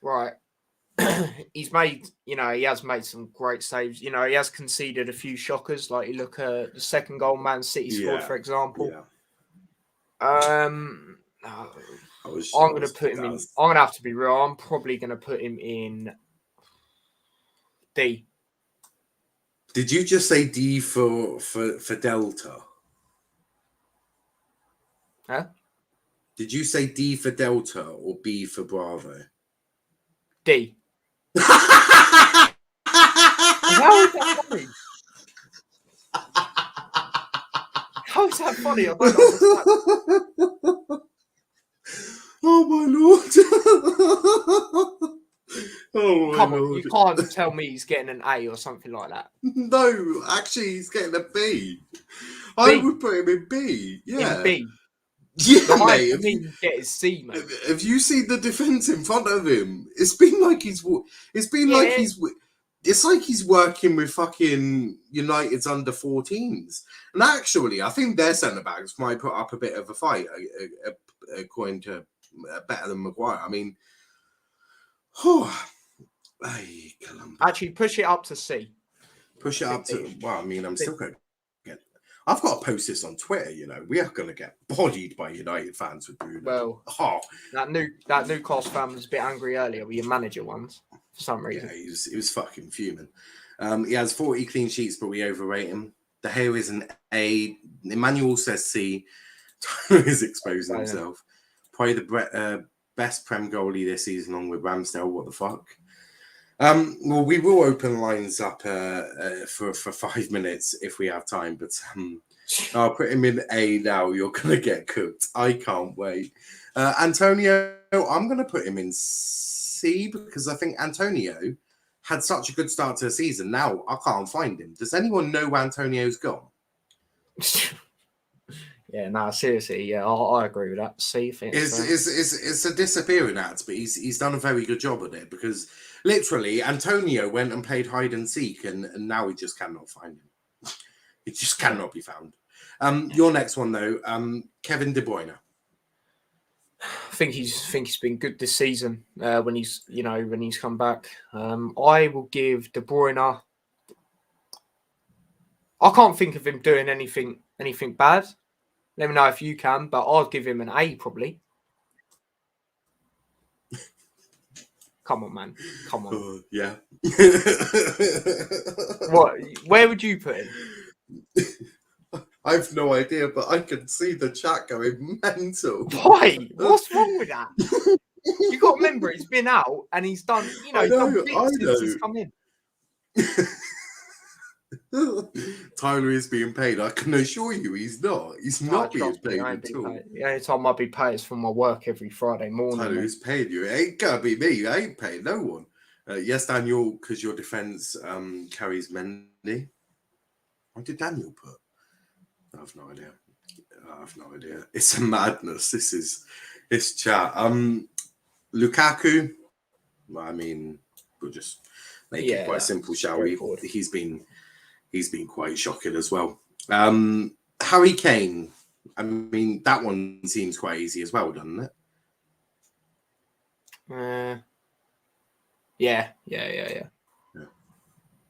Right. He has made some great saves. He has conceded a few shockers. Like you look at the second goal Man City scored, for example. Yeah. I'm going to put him in. I'm going to have to be real. I'm probably going to put him in D. Did you just say D for Delta? Huh? Did you say D for Delta or B for Bravo? D. How is that funny? How is that funny? I don't understand. Oh my lord! Oh my Come on, lord! you can't tell me he's getting an A or something like that. No, actually, he's getting a B. I would put him in B. Yeah, in B. Yeah, mate. If he get his C, mate. If you see the defense in front of him, it's like he's working with fucking United's under 14s. And actually, I think their centre backs might put up a bit of a fight, according to better than Maguire. I mean, actually, push it up to C. Push it up to. Well, I mean, I'm still going to get. I've got to post this on Twitter. We are going to get bodied by United fans with Bruno. Well, that Newcastle fan was a bit angry earlier with your manager ones for some reason. Yeah, he was fucking fuming. He has 40 clean sheets, but we overrate him. De Gea is an A. Emmanuel says C. Tyler is exposing himself. Probably the best Prem goalie this season, along with Ramsdale. What the fuck? Well, we will open lines up for 5 minutes if we have time, but I'll put him in A now. You're gonna get cooked. I can't wait. Antonio, I'm gonna put him in C because I think Antonio had such a good start to the season. Now I can't find him. Does anyone know where Antonio's gone? Yeah, no, seriously, yeah, I agree with that. C, it's a disappearing act, but he's done a very good job at it because literally Antonio went and played hide and seek, and now we just cannot find him. He just cannot be found. Your next one though, Kevin De Bruyne. I think he's been good this season when he's come back. I will give De Bruyne. I can't think of him doing anything bad. Let me know if you can, but I'll give him an A probably. Come on, man. Come on. Yeah. What? Where would you put him? I've no idea, but I can see the chat going mental. Why? What's wrong with that? You got to remember, he's been out and he's done, done bits since he's come in. Tyler is being paid. I can assure you he's not. He's not being paid at all. The only time I'd be paid is from my work every Friday morning. Tyler is paying you. It ain't gonna be me. I ain't paying no one. Yes, Daniel, because your defence carries Mendy. What did Daniel put? I have no idea. It's a madness. This chat. Lukaku. I mean, we'll just make it quite simple, shall we? He's been quite shocking as well. Harry Kane. I mean, that one seems quite easy as well, doesn't it? Yeah.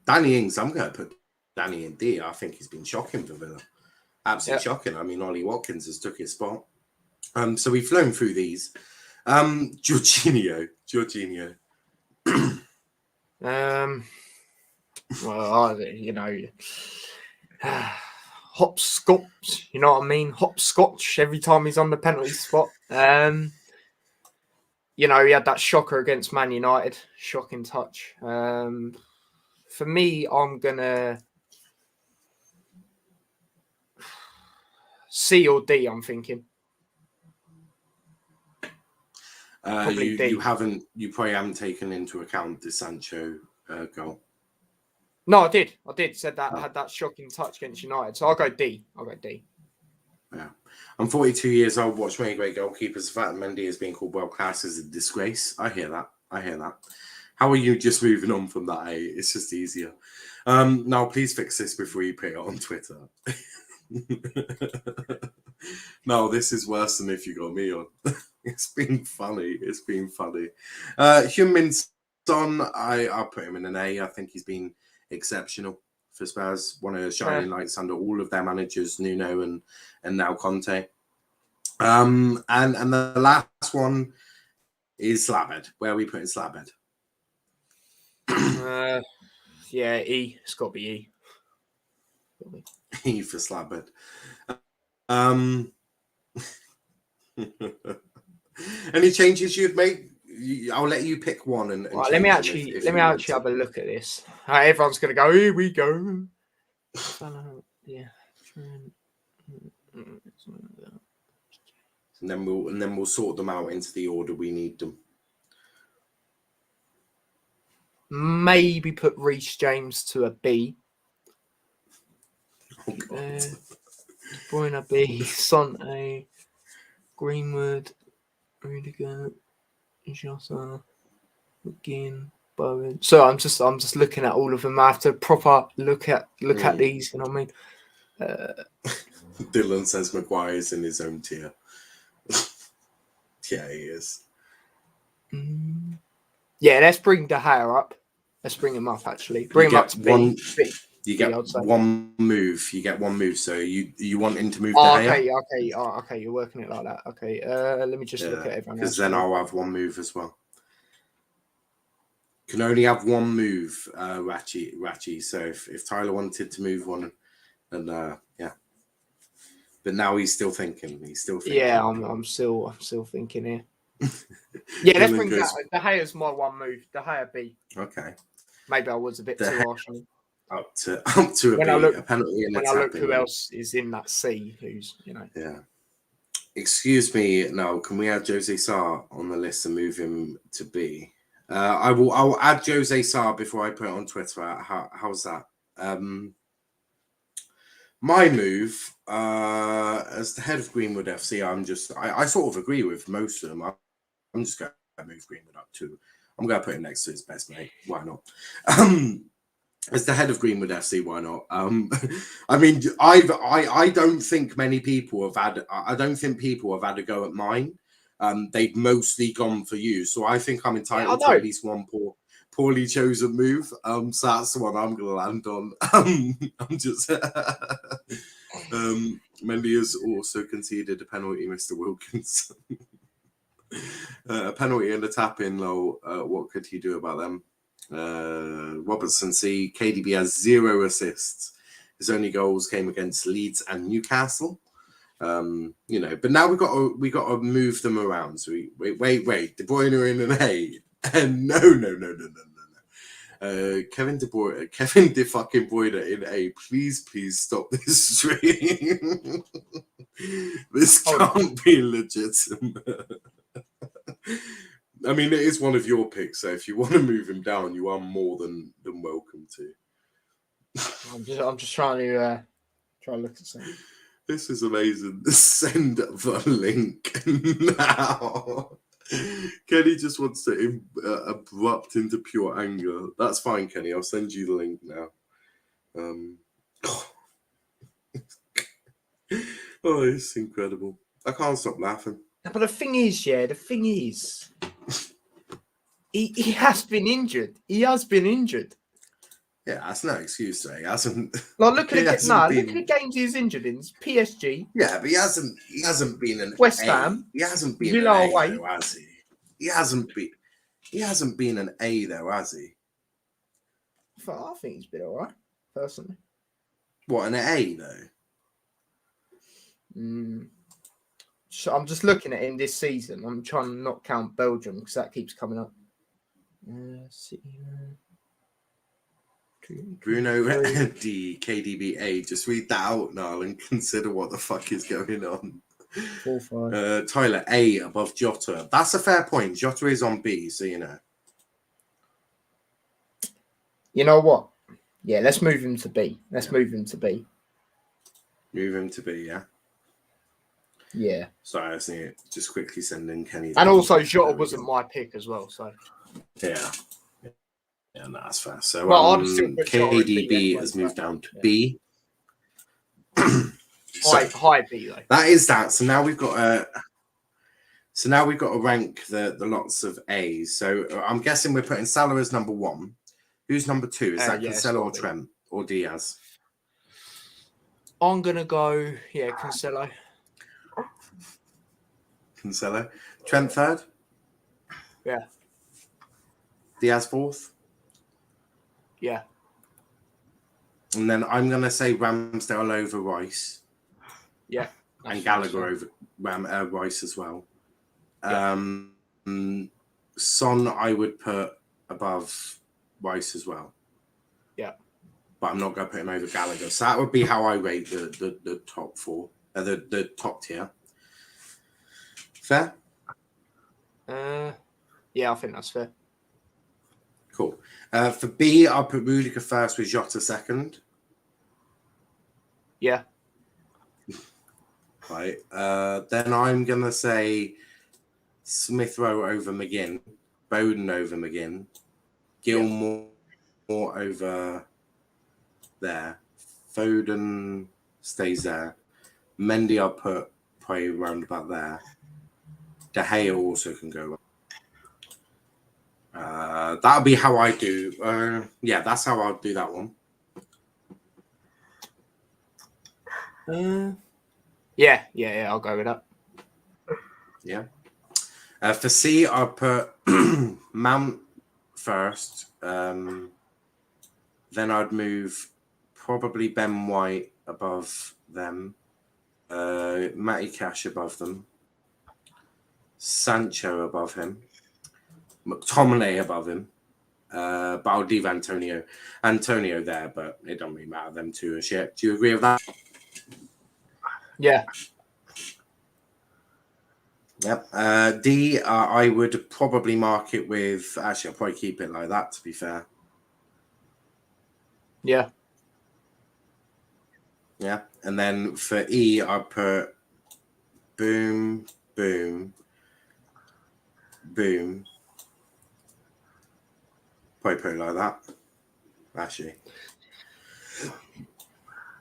Danny Ings, I'm going to put Danny in D. I think he's been shocking for Villa. Absolutely shocking. I mean, Ollie Watkins has took his spot. So we've flown through these. Jorginho. Well, hopscotch, you know what I mean? Hopscotch every time he's on the penalty spot. He had that shocker against Man United. Shocking touch. For me, I'm going to C or D, I'm thinking. You probably haven't taken into account the Sancho goal. No, I did. Said that had that shocking touch against United. So I'll go D. Yeah. I'm 42 years old, watched many great goalkeepers. The fact that Mendy is being called world class is a disgrace. I hear that. How are you just moving on from that? It's just easier. Now, please fix this before you put it on Twitter. No, this is worse than if you got me on. It's been funny. Heung-min Son, I'll put him in an A. I think he's been exceptional for Spurs. One of the shining lights under all of their managers, Nuno and now Conte. And the last one is Slabhead. Where are we putting Slabhead? Yeah, E. It's got to be E. E for Slabhead. Any changes you'd make? I'll let you pick one. And right, let me actually have a look at this. Everyone's going to go, here we go. Yeah. And then we'll sort them out into the order we need them. Maybe put Reece James to a B. Bruyne B, Son A, Greenwood, Rudiger, Jotter, Mcginn, Bowen. So I'm just looking at all of them. I have to proper look at these. You know what I mean? Dylan says Maguire's in his own tier. Yeah, he is. Yeah, let's bring De Gea up. Let's bring him up. Actually, bring him up to B. You get one move. So you want him to move De Gea? Okay. You're working it like that. Okay. Let me just look at everyone else. Because then I'll have one move as well. Can only have one move, Rachi. So if Tyler wanted to move one, and yeah. But now he's still thinking. Yeah, I'm still thinking here. Yeah, let's bring that. De Gea's my one move. De Gea B. Okay. Maybe I was a bit too harsh on him. Up to a B, a penalty and a tap. When I look who else is in that C, who's Yeah. Excuse me. Now, can we add Jose Sarr on the list and move him to B? I'll add Jose Sarr before I put it on Twitter. How's that? My move as the head of Greenwood FC, I sort of agree with most of them. I'm just going to move Greenwood up too. I'm going to put him next to his best mate. Why not? As the head of Greenwood FC, why not? I mean, I don't think many people have had. I don't think people have had a go at mine. They've mostly gone for you, so I think I'm entitled to at least one poorly chosen move. So that's the one I'm going to land on. I'm just. Mendy has also conceded a penalty, Mr. Wilkins. A penalty and a tap in. What could he do about them? Robertson C. KDB has 0 assists. His only goals came against Leeds and Newcastle. But now we got to move them around. So wait. De Bruyne in an A. And no. Kevin De fucking Bruyne in A. Please stop this stream. This can't be legitimate. I mean, it is one of your picks, so if you want to move him down, you are more than welcome to. I'm just trying to look at something. This is amazing. Send the link now. Kenny just wants to erupt into pure anger. That's fine, Kenny. I'll send you the link now. Oh, it's incredible. I can't stop laughing. But the thing is, he has been injured. He has been injured. Yeah, that's no excuse. He hasn't. Like, look at been... the games he's injured in. It's PSG. Yeah, but he hasn't been an West A. Ham. He hasn't been Villa an A, away. though, has he? He hasn't been an A, though, has he? I think he's been all right, personally. What, an A, though? So I'm just looking at him this season. I'm trying to not count Belgium because that keeps coming up. Bruno D KDB A. Just read that out, Niall, and consider what the fuck is going on. 4-5. Tyler A above Jotter. That's a fair point. Jotter is on B, so you know. You know what? Yeah, let's move him to B. Move him to B. Move him to B, yeah. Yeah. Sorry, I was just quickly sending Kenny. And also, Jotter wasn't my pick as well, so. Yeah. Yeah, no, that's fair. So, I'd still put KDB has moved down to B. High B, though. That is that. So now we've got to rank the lots of A's. So I'm guessing we're putting Salah as number 1. Who's number 2? Is that Cancelo or Trent or Diaz? I'm gonna go, Cancelo. Cancelo. Trent 3rd? Yeah. Diaz 4th? Yeah. And then I'm gonna say Ramsdale over Rice. Yeah. And Gallagher over Rice as well. Yeah. Son I would put above Rice as well. Yeah. But I'm not going to put him over Gallagher. So that would be how I rate the top 4, the top tier. Fair? Yeah, I think that's fair. Cool. For B, I'll put Rudiger first with Jotter second. Yeah. Right. Then I'm going to say Smith Rowe over Mcginn, Bowen over Mcginn, Gilmore over there, Foden stays there, Mendy I'll put probably around about there. De Gea also can go. That'll be how I do. That's how I'll do that one. Yeah, I'll go with that. Yeah. For C, I'll put Mount first. Then I'd move probably Ben White above them. Matty Cash above them. Sancho above him. McTominay above him. But I'll leave Antonio there, but it don't really matter. Them two are shit. Do you agree with that? Yeah. Yep. D, I would probably mark it with... Actually, I'll probably keep it like that, to be fair. Yeah. Yeah. And then for E, I'll put boom, boom, boom. Probably put it like that. Actually.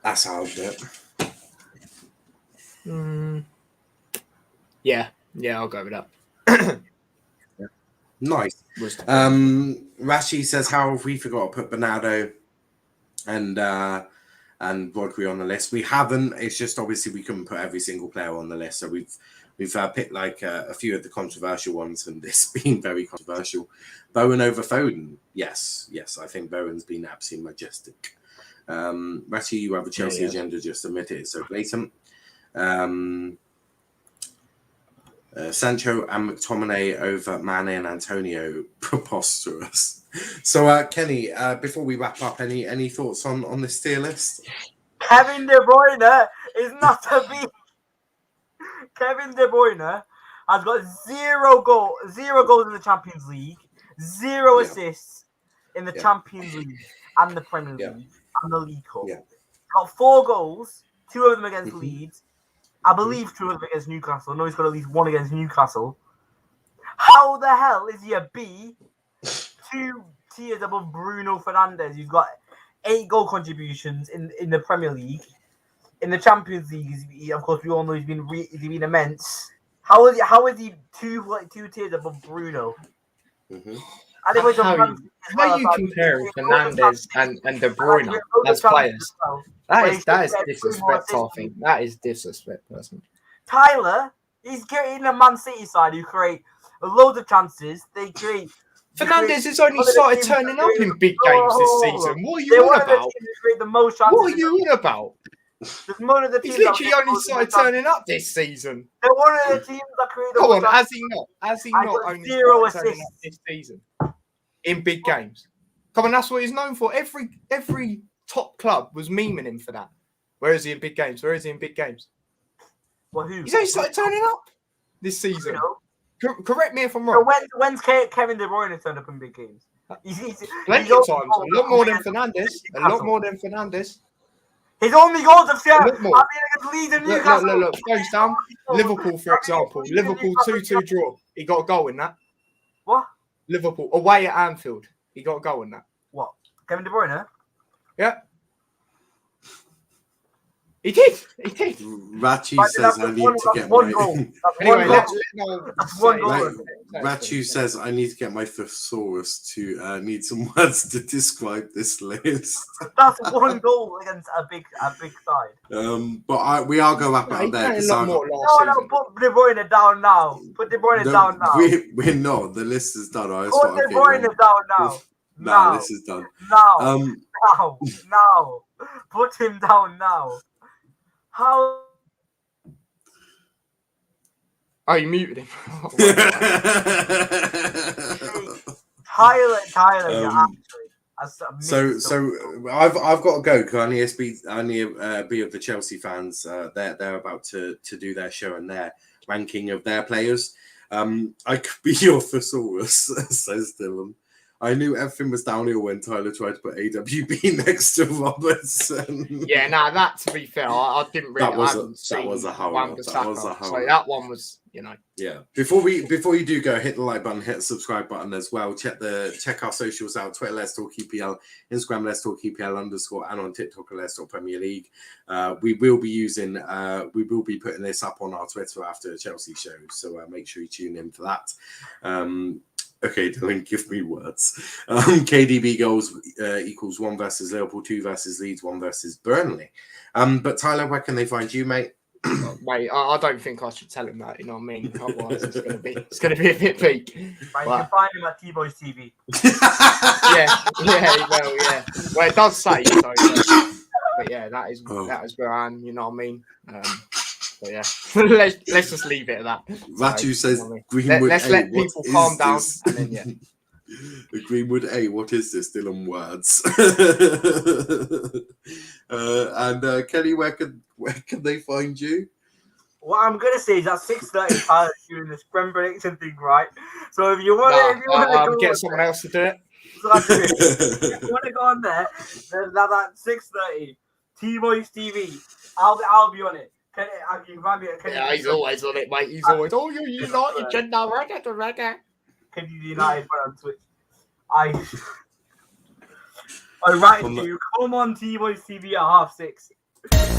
That's how I'll do it. Yeah, I'll go with that. Yeah. Nice. Rashi says, how have we forgot to put Bernardo and Rodri on the list? We haven't. It's just obviously we couldn't put every single player on the list, so we've picked like a few of the controversial ones, and this being very controversial. Bowen over Foden. Yes. I think Bowen's been absolutely majestic. Rashi, you have a Chelsea agenda. Just admit it. It's so blatant. Sancho and McTominay over Mane and Antonio, preposterous. So, Kenny, before we wrap up, any thoughts on this tier list? Kevin De Bruyne is not to be. Kevin De Bruyne has got zero goals in the Champions League, zero assists in the Champions League and the Premier League and the League Cup. Yeah. Got 4 goals, 2 of them against Leeds. I believe 2 of them against Newcastle. I know he's got at least 1 against Newcastle. How the hell is he a B 2 tiers above Bruno Fernandez, who's got 8 goal contributions in the Premier League, in the Champions League, of course, we all know he's been immense. How is he two tiers above Bruno? Mm-hmm. How you compare Fernandez and De Bruyne as players? That is disrespect, I think. That is disrespect, personally. Tyler, he's getting a Man City side who create a load of chances. They create. Fernandez has only started turning up in big games this season. What are you on about? What are you on about? He's literally only started turning up this season. They're one of the teams that create the Come on, most has he not? Has he not only started turning up this season in big games? Come on, that's what he's known for. Every top club was memeing him for that. Where is he in big games? Where is he in big games? Well, who? He's only started turning up this season. Correct me if I'm So wrong. when's Kevin De Bruyne turned up in big games? Plenty of times. A lot more than Fernandez. A lot more than Fernandez. His only goals have shared. Look, goes down. Liverpool, for example. Liverpool 2-2 draw. He got a goal in that. What? Liverpool away at Anfield. He got a goal in that. What? Kevin De Bruyne? Yeah. He did. Rachu says I need to get my. Rachu says I need to get my thesaurus to need some words to describe this list. That's one goal against a big side. But we are going to wrap it up there. No, put De Bruyne down now. Put De Bruyne down now. We're not. The list is done. Put De Bruyne down now. No, this is done. Now. Put him down now. How? Oh, you muted him. Tyler, so I've got to go because I need to be of the Chelsea fans. They're about to do their show and their ranking of their players. I could be your thesaurus, says Dylan. I knew everything was downhill when Tyler tried to put AWB next to Robertson. Yeah, that to be fair, I didn't really. That was a howler. So that one was, Yeah. Before you do go, hit the like button, hit the subscribe button as well. Check our socials out: Twitter, Let's Talk EPL, Instagram, Let's Talk EPL _, and on TikTok, Let's Talk Premier League. We will be putting this up on our Twitter after the Chelsea show, so make sure you tune in for that. Okay, don't give me words. KDB goals equals 1 versus Liverpool, 2 versus Leeds, 1 versus Burnley. But Tyler, where can they find you, mate? Mate, I don't think I should tell him that. You know what I mean? Otherwise, it's going to be a bit peak. You can find him at T-Boys TV. yeah. Well, it does say so. But yeah, that is where I am. You know what I mean? But yeah, let's just leave it at that. Ratu says Greenwood. Let's let people calm down, and then Greenwood A. What is this? Still on words. And Kelly, where can they find you? What I'm gonna say is at 6:30, Tyler's doing this Prem prediction thing, right? So if you want to get someone else to do it. If you want to go on there, then at 6:30, T-Boys TV. I'll be on it. He's always on it, mate. He's always, you're United, Gender, Reggae. Can you United on Twitch? I write to you. Come on, T-Boys TV at 6:30.